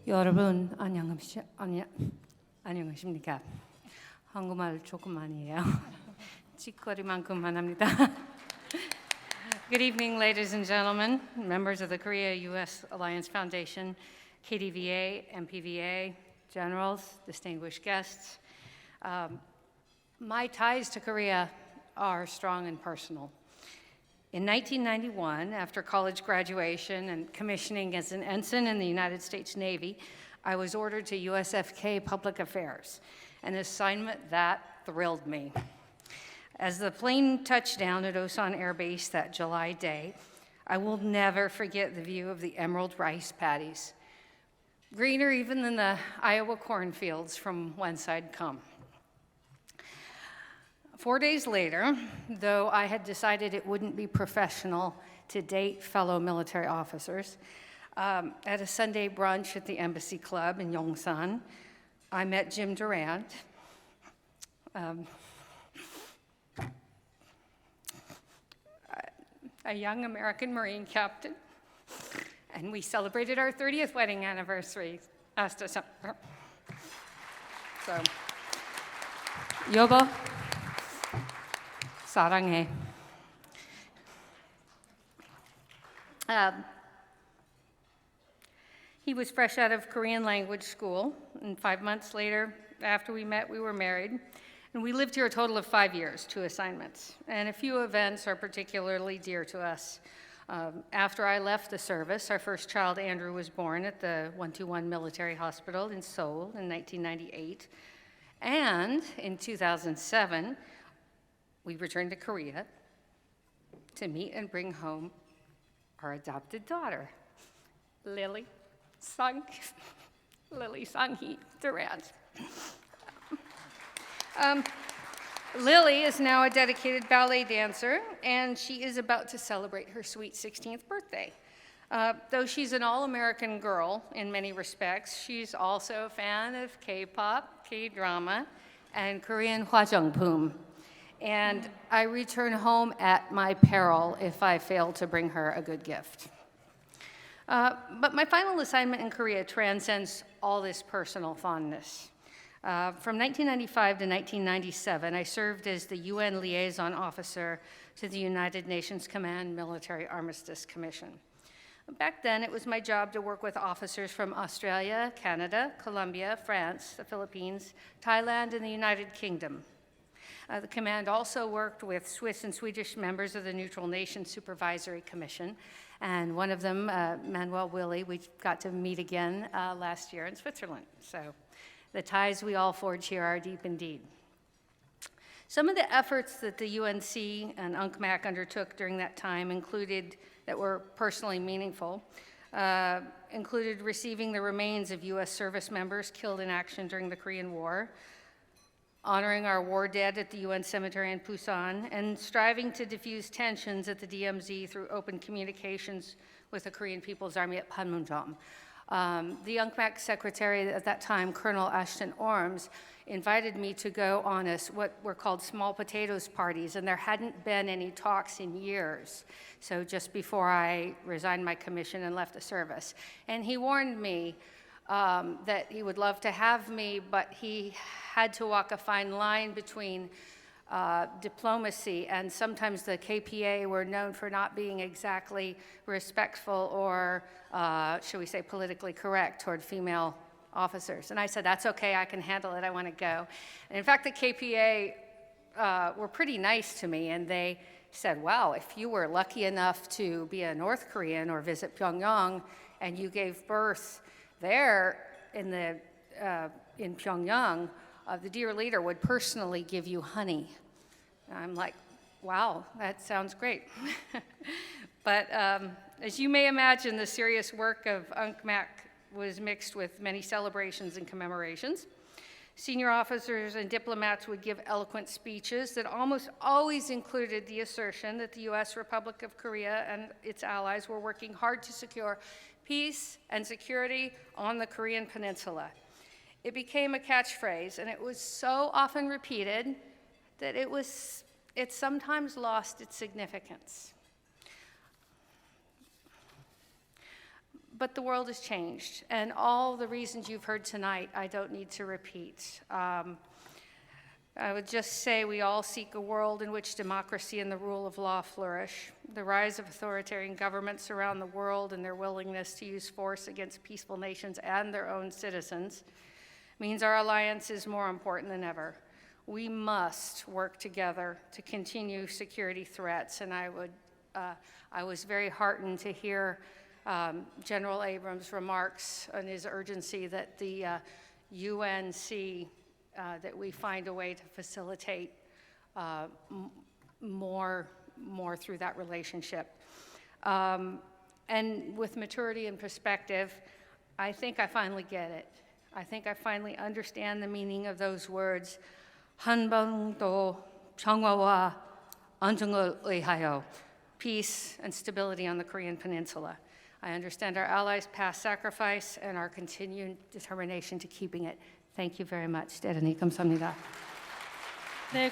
여러분 안녕하십니까? 한국말 조금만이에요. 찌꺼리만큼만 합니다. Good evening, ladies and gentlemen, members of the Korea-U.S. Alliance Foundation, KDVA, MPVA, generals, distinguished guests. My ties to Korea are strong and personal. In 1991, after college graduation and commissioning as an ensign in the United States Navy, I was ordered to USFK Public Affairs, an assignment that thrilled me. As the plane touched down at Osan Air Base that July day, I will never forget the view of the emerald rice paddies, greener even than the Iowa cornfields from whence I'd come. 4 days later, though I had decided it wouldn't be professional to date fellow military officers, at a Sunday brunch at the Embassy Club in Yongsan, I met Jim Durand, a young American Marine captain, and we celebrated our 30th wedding anniversary last December. So, 여보, 사랑해. He was fresh out of Korean language school, and 5 months later, after we met, we were married. And we lived here a total of 5 years, 2 assignments. And a few events are particularly dear to us. After I left the service, our first child, Andrew, was born at the 121 Military Hospital in Seoul in 1998. And in 2007, we returned to Korea to meet and bring home our adopted daughter, Lily Sang-hee Durand. Lily is now a dedicated ballet dancer, and she is about to celebrate her sweet 16th birthday. Though she's an all-American girl in many respects, she's also a fan of K-pop, K-drama, and Korean hwajeongpum. And I return home at my peril if I fail to bring her a good gift. But my final assignment in Korea transcends all this personal fondness. From 1995 to 1997, I served as the UN Liaison Officer to the United Nations Command Military Armistice Commission. Back then, it was my job to work with officers from Australia, Canada, Colombia, France, the Philippines, Thailand, and the United Kingdom. The command also worked with Swiss and Swedish members of the Neutral Nations Supervisory Commission, and one of them, Manuel Willi, we got to meet again last year in Switzerland. So the ties we all forge here are deep indeed. Some of the efforts that the UNC and UNCMAC undertook during that time that were personally meaningful, included receiving the remains of US service members killed in action during the Korean War, honoring our war dead at the UN cemetery in Busan, and striving to diffuse tensions at the DMZ through open communications with the Korean People's Army at Panmunjom. The UNCMAC secretary at that time, Colonel Ashton Orms, invited me to go on what were called small potatoes parties, and there hadn't been any talks in years, so just before I resigned my commission and left the service. And he warned me that he would love to have me, but he had to walk a fine line between diplomacy, and sometimes the KPA were known for not being exactly respectful or, shall we say, politically correct toward female officers. And I said, that's okay, I can handle it, I want to go. And in fact, the KPA were pretty nice to me, and they said, wow, if you were lucky enough to be a North Korean or visit Pyongyang and you gave birth there in Pyongyang, the dear leader would personally give you honey. And I'm like, wow, that sounds great. But as you may imagine, the serious work of UNCMAC was mixed with many celebrations and commemorations. Senior officers and diplomats would give eloquent speeches that almost always included the assertion that the U.S. Republic of Korea and its allies were working hard to secure peace and security on the Korean Peninsula. It became a catchphrase, and it was so often repeated that it sometimes lost its significance. But the world has changed, and all the reasons you've heard tonight, I don't need to repeat. I would just say we all seek a world in which democracy and the rule of law flourish. The rise of authoritarian governments around the world and their willingness to use force against peaceful nations and their own citizens means our alliance is more important than ever. We must work together to continue security threats, and I was very heartened to hear General Abrams' remarks on his urgency that the UN see that we find a way to facilitate more through that relationship. And with maturity and perspective, I think I finally get it. I think I finally understand the meaning of those words, 한반도 평화와 안정을 위하여, peace and stability on the Korean Peninsula. I understand our allies' past sacrifice and our continued determination to keeping it. Thank you very much. 대단히 감사합니다. 네,